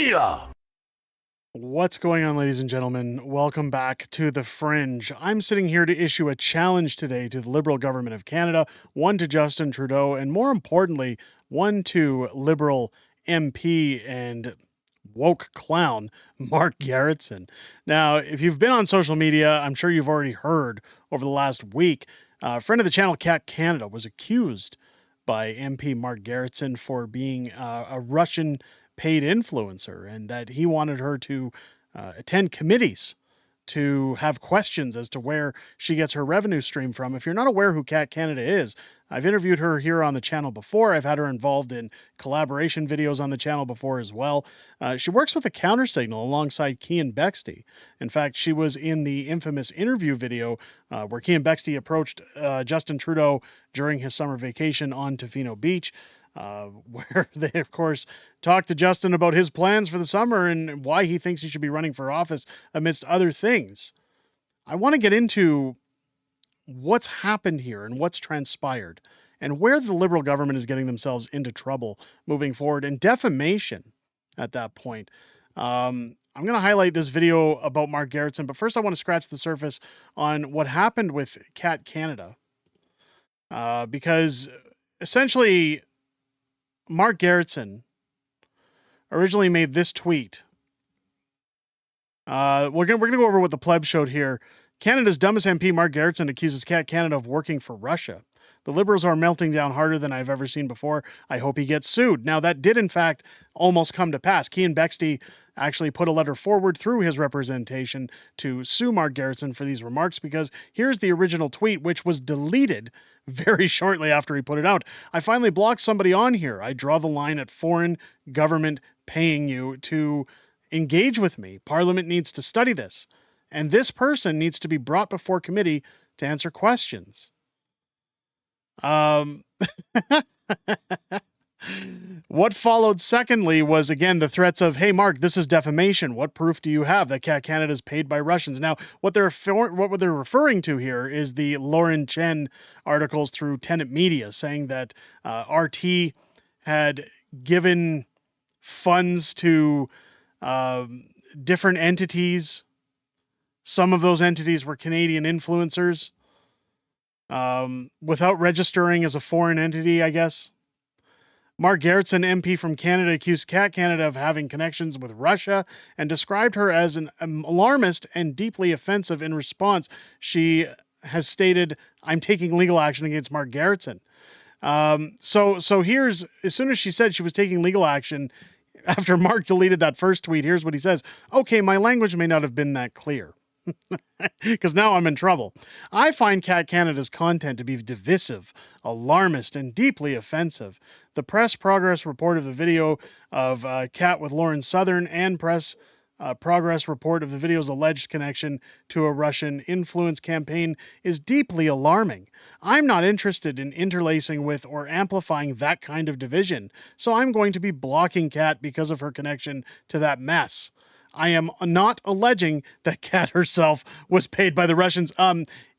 Crystia! What's going on, ladies and gentlemen? Welcome back to The Fringe. I'm sitting here to issue a challenge today to the Liberal government of Canada, one to Justin Trudeau, and more importantly, one to Liberal MP and woke clown Mark Garretson. Now, if you've been on social media, I'm sure you've already heard over the last week, a friend of the channel, Cat Canada, was accused by MP Mark Garretson for being a Russian paid influencer and that he wanted her to attend committees to have questions as to where she gets her revenue stream from. If you're not aware who Cat Canada is, I've interviewed her here on the channel before. I've had her involved in collaboration videos on the channel before as well. She works with a countersignal alongside Cian Bexte. In fact, she was in the infamous interview video where Cian Bexte approached Justin Trudeau during his summer vacation on Tofino Beach. Where they, of course, talked to Justin about his plans for the summer and why he thinks he should be running for office, amidst other things. I want to get into what's happened here and what's transpired and where the Liberal government is getting themselves into trouble moving forward, and defamation at that point. I'm going to highlight this video about Mark Garretson, but first I want to scratch the surface on what happened with Cat Canada. Because essentially, Mark Garretson originally made this tweet. We're gonna go over what the pleb showed here. Canada's dumbest MP, Mark Garretson, accuses Cat Canada of working for Russia. The Liberals are melting down harder than I've ever seen before. I hope he gets sued. Now, that did, in fact, almost come to pass. Cian Bexte actually put a letter forward through his representation to sue Mark Garretson for these remarks, because here's the original tweet, which was deleted very shortly after he put it out. I finally blocked somebody on here. I draw the line at foreign government paying you to engage with me. Parliament needs to study this. And this person needs to be brought before committee to answer questions. What followed secondly was, again, the threats of, hey, Mark, this is defamation. What proof do you have that Cat Canada is paid by Russians? Now, what they're referring to here is the Lauren Chen articles through Tenet Media saying that RT had given funds to different entities. Some of those entities were Canadian influencers without registering as a foreign entity, I guess. Mark Garretson, MP from Canada, accused Cat Canada of having connections with Russia and described her as an alarmist and deeply offensive. In response, she has stated, I'm taking legal action against Mark Garretson. So here's, as soon as she said she was taking legal action, after Mark deleted that first tweet, here's what he says. Okay, my language may not have been that clear. Because now I'm in trouble. I find Cat Canada's content to be divisive, alarmist, and deeply offensive. The press progress report of the video of Cat with Lauren Southern and press progress report of the video's alleged connection to a Russian influence campaign is deeply alarming. I'm not interested in interlacing with or amplifying that kind of division, so I'm going to be blocking Cat because of her connection to that mess. I am not alleging that Cat herself was paid by the Russians.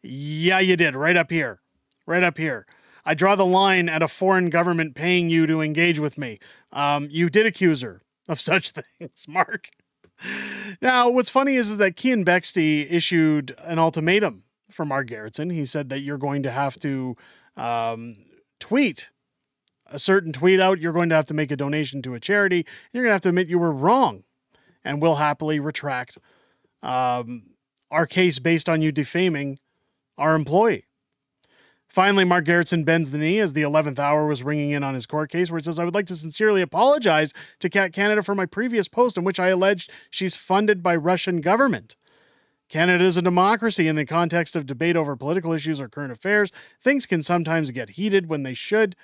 Yeah, you did. Right up here. Right up here. I draw the line at a foreign government paying you to engage with me. You did accuse her of such things, Mark. Now, what's funny is that Cian Bexte issued an ultimatum for Mark Garretson. He said that you're going to have to tweet a certain tweet out. You're going to have to make a donation to a charity. You're going to have to admit you were wrong. And we'll happily retract our case based on you defaming our employee. Finally, Mark Garretson bends the knee as the 11th hour was ringing in on his court case, where it says, I would like to sincerely apologize to Cat Canada for my previous post in which I alleged she's funded by Russian government. Canada is a democracy. In the context of debate over political issues or current affairs, things can sometimes get heated when they should.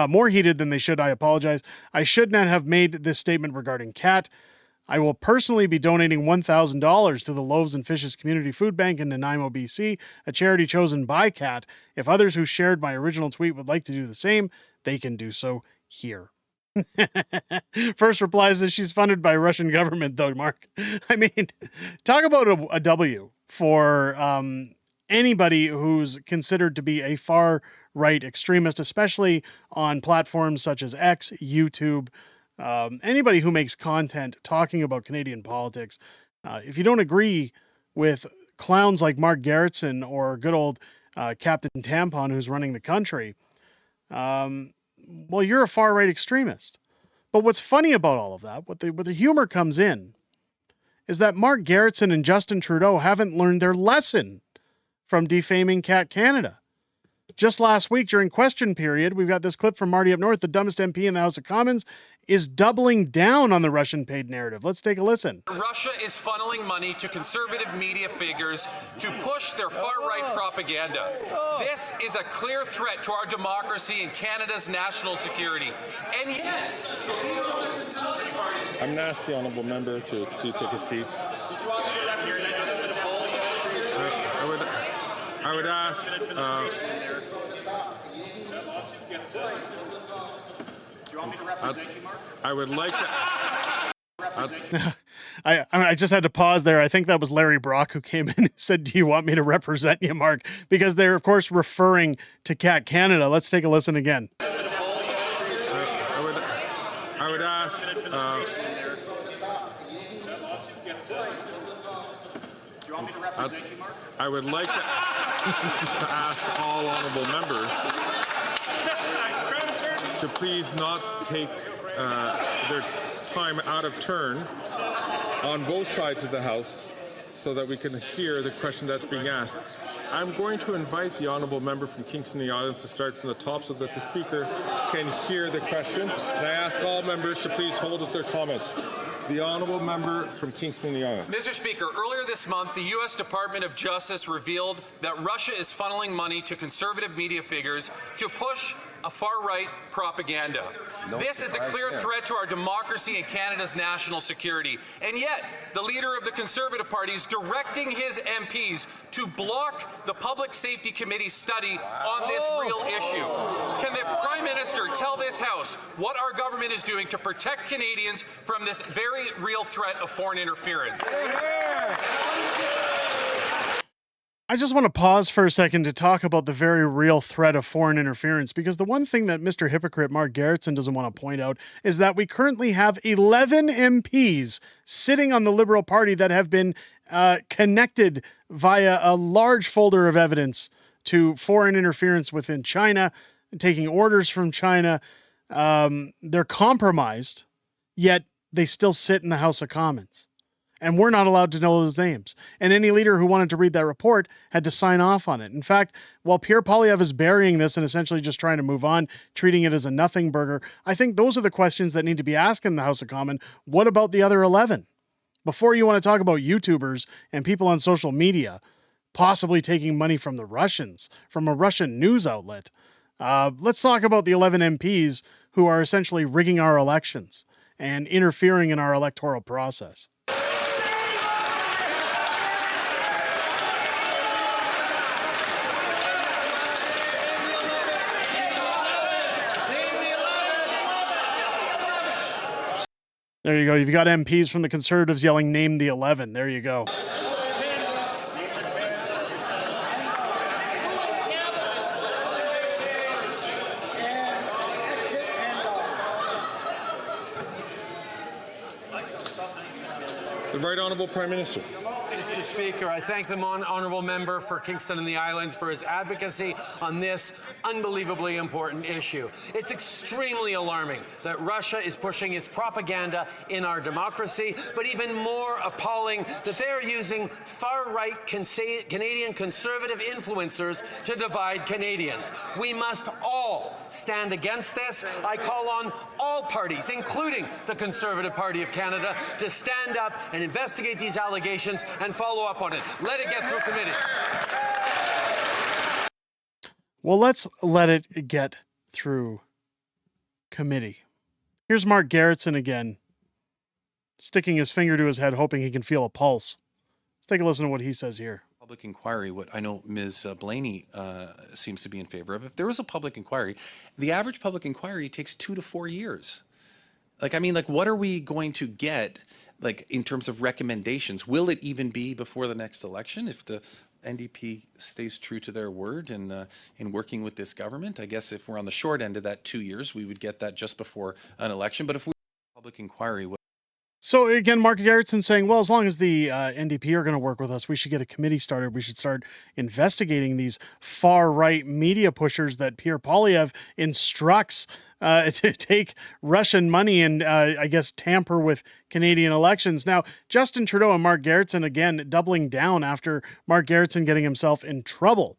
More heated than they should, I apologize. I should not have made this statement regarding Cat. I will personally be donating $1,000 to the Loaves and Fishes Community Food Bank in Nanaimo, BC, a charity chosen by Cat. If others who shared my original tweet would like to do the same, they can do so here. First reply says she's funded by Russian government, though, Mark. I mean, talk about a W for anybody who's considered to be a far right extremist, especially on platforms such as X, YouTube, Anybody who makes content talking about Canadian politics, if you don't agree with clowns like Mark Gerritsen or good old Captain Tampon who's running the country, well, you're a far-right extremist. But what's funny about all of that, what the humor comes in, is that Mark Gerritsen and Justin Trudeau haven't learned their lesson from defaming Cat Canada. Just last week during question period, we've got this clip from Marty up north. The dumbest MP in the House of Commons is doubling down on the Russian paid narrative. Let's take a listen. Russia is funneling money to conservative media figures to push their far-right propaganda. This is a clear threat to our democracy and Canada's national security. And yet, I'm going to ask the honourable member to please take a seat. I would ask. I would like to. I just had to pause there. I think that was Larry Brock who came in and said, "Do you want me to represent you, Mark?" Because they're, of course, referring to Cat Canada. Let's take a listen again. I would ask. I would like to ask all honourable members to please not take their time out of turn on both sides of the House so that we can hear the question that's being asked. I'm going to invite the honourable member from Kingston and the Islands to start from the top so that the Speaker can hear the question. And I ask all members to please hold with their comments. The honourable member from Kingston and the Islands. Mr. Speaker, earlier this month, the U.S. Department of Justice revealed that Russia is funneling money to conservative media figures to push a far-right propaganda. This is a clear threat to our democracy and Canada's national security. And yet, the leader of the Conservative Party is directing his MPs to block the Public Safety Committee study on this real issue. Can the Prime Minister tell this House what our government is doing to protect Canadians from this very real threat of foreign interference? I just want to pause for a second to talk about the very real threat of foreign interference, because the one thing that Mr. Hypocrite Mark Gerritsen doesn't want to point out is that we currently have 11 MPs sitting on the Liberal Party that have been connected via a large folder of evidence to foreign interference within China, taking orders from China. They're compromised, yet they still sit in the House of Commons. And we're not allowed to know those names. And any leader who wanted to read that report had to sign off on it. In fact, while Pierre Poilievre is burying this and essentially just trying to move on, treating it as a nothing burger, I think those are the questions that need to be asked in the House of Commons. What about the other 11? Before you want to talk about YouTubers and people on social media possibly taking money from the Russians, from a Russian news outlet, let's talk about the 11 MPs who are essentially rigging our elections and interfering in our electoral process. There you go. You've got MPs from the Conservatives yelling, "Name the 11." There you go. The Right Honourable Prime Minister. Mr. Speaker, I thank the honourable member for Kingston and the Islands for his advocacy on this unbelievably important issue. It's extremely alarming that Russia is pushing its propaganda in our democracy, but even more appalling that they are using far-right Canadian conservative influencers to divide Canadians. We must all stand against this. I call on all parties, including the Conservative Party of Canada, to stand up and investigate these allegations and follow up on it. Let it get through committee. Well, let's let it get through committee. Here's Mark Gerritsen again, sticking his finger to his head, hoping he can feel a pulse. Let's take a listen to what he says here. Public inquiry, what I know Ms. Blaney seems to be in favor of. If there was a public inquiry, the average public inquiry takes 2 to 4 years. Like, I mean, like, what are we going to get, like, in terms of recommendations? Will it even be before the next election if the NDP stays true to their word in working with this government? I guess if we're on the short end of that 2 years, we would get that just before an election. But if we Public inquiry. So again, Mark Gerritsen saying, well, as long as the NDP are going to work with us, we should get a committee started. We should start investigating these far-right media pushers that Pierre Poilievre instructs to take Russian money and, I guess, tamper with Canadian elections. Now, Justin Trudeau and Mark Gerritsen, again, doubling down after Mark Gerritsen getting himself in trouble,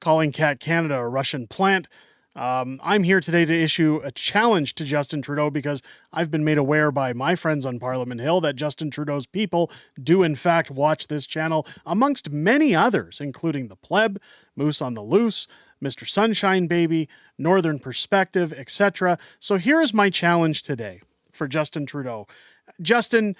calling Cat Canada a Russian plant. I'm here today to issue a challenge to Justin Trudeau because I've been made aware by my friends on Parliament Hill that Justin Trudeau's people do in fact watch this channel, amongst many others, including The Pleb, Moose on the Loose, Mr. Sunshine Baby, Northern Perspective, etc. So here's my challenge today for Justin Trudeau. Justin,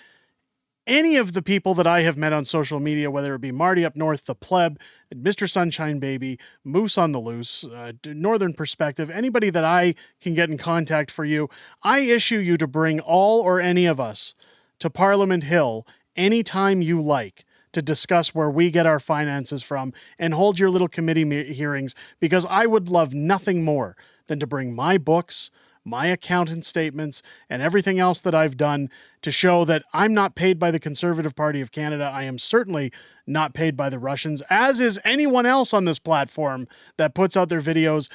any of the people that I have met on social media, whether it be Marty up north, The Pleb, Mr. Sunshine Baby, Moose on the Loose, Northern Perspective, anybody that I can get in contact for you, I issue you to bring all or any of us to Parliament Hill anytime you like to discuss where we get our finances from and hold your little committee hearings, because I would love nothing more than to bring my books, my accountant statements, and everything else that I've done to show that I'm not paid by the Conservative Party of Canada. I am certainly not paid by the Russians, as is anyone else on this platform that puts out their videos.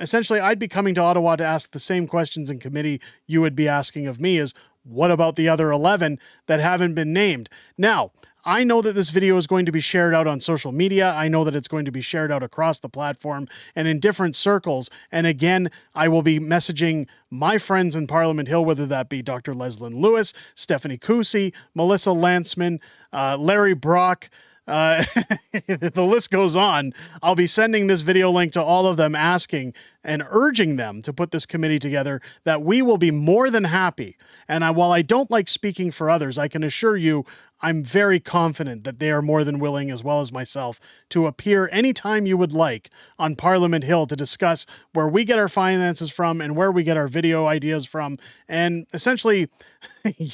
Essentially, I'd be coming to Ottawa to ask the same questions in committee you would be asking of me, is what about the other 11 that haven't been named? Now, I know that this video is going to be shared out on social media. I know that it's going to be shared out across the platform and in different circles. And again, I will be messaging my friends in Parliament Hill, whether that be Dr. Leslyn Lewis, Stephanie Cousy, Melissa Lantzman, Larry Brock, the list goes on. I'll be sending this video link to all of them, asking and urging them to put this committee together, that we will be more than happy. And while I don't like speaking for others, I can assure you I'm very confident that they are more than willing, as well as myself, to appear anytime you would like on Parliament Hill to discuss where we get our finances from and where we get our video ideas from. And essentially,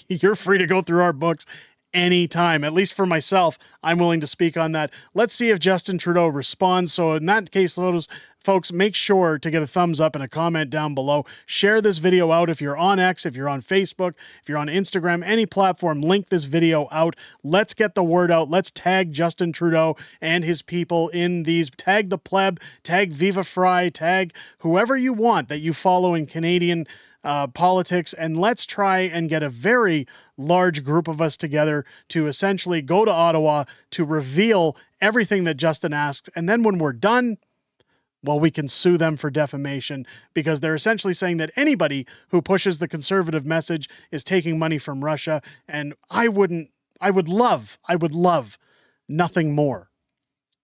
you're free to go through our books anytime. At least for myself, I'm willing to speak on that. Let's see if Justin Trudeau responds. So in that case, folks, make sure to get a thumbs up and a comment down below. Share this video out if you're on X, if you're on Facebook, if you're on Instagram, any platform, link this video out. Let's get the word out. Let's tag Justin Trudeau and his people in these. Tag The Pleb, tag Viva Fry, tag whoever you want that you follow in Canadian politics, and let's try and get a very large group of us together to essentially go to Ottawa to reveal everything that Justin asks. And then when we're done, well, we can sue them for defamation, because they're essentially saying that anybody who pushes the conservative message is taking money from Russia. And I would love nothing more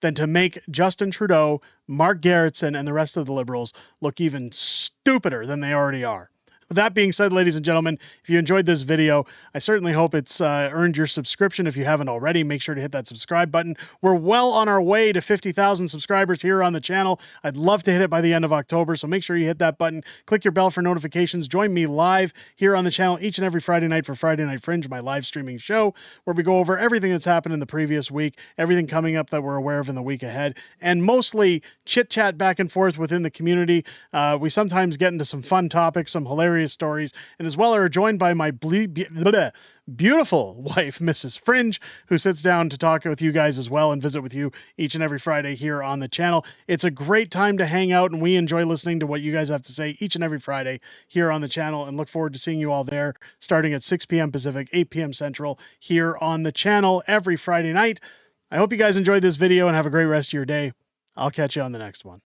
than to make Justin Trudeau, Mark Gerritsen, and the rest of the Liberals look even stupider than they already are. With that being said, ladies and gentlemen, if you enjoyed this video, I certainly hope it's earned your subscription. If you haven't already, make sure to hit that subscribe button. We're well on our way to 50,000 subscribers here on the channel. I'd love to hit it by the end of October, so make sure you hit that button. Click your bell for notifications. Join me live here on the channel each and every Friday night for Friday Night Fringe, my live streaming show, where we go over everything that's happened in the previous week, everything coming up that we're aware of in the week ahead, and mostly chit-chat back and forth within the community. We sometimes get into some fun topics, some hilarious stories, and as well are joined by my beautiful wife, Mrs. Fringe, who sits down to talk with you guys as well and visit with you each and every Friday here on the channel. It's a great time to hang out, and we enjoy listening to what you guys have to say each and every Friday here on the channel, and look forward to seeing you all there starting at 6 p.m. Pacific, 8 p.m. Central here on the channel every Friday night. I hope you guys enjoyed this video and have a great rest of your day. I'll catch you on the next one.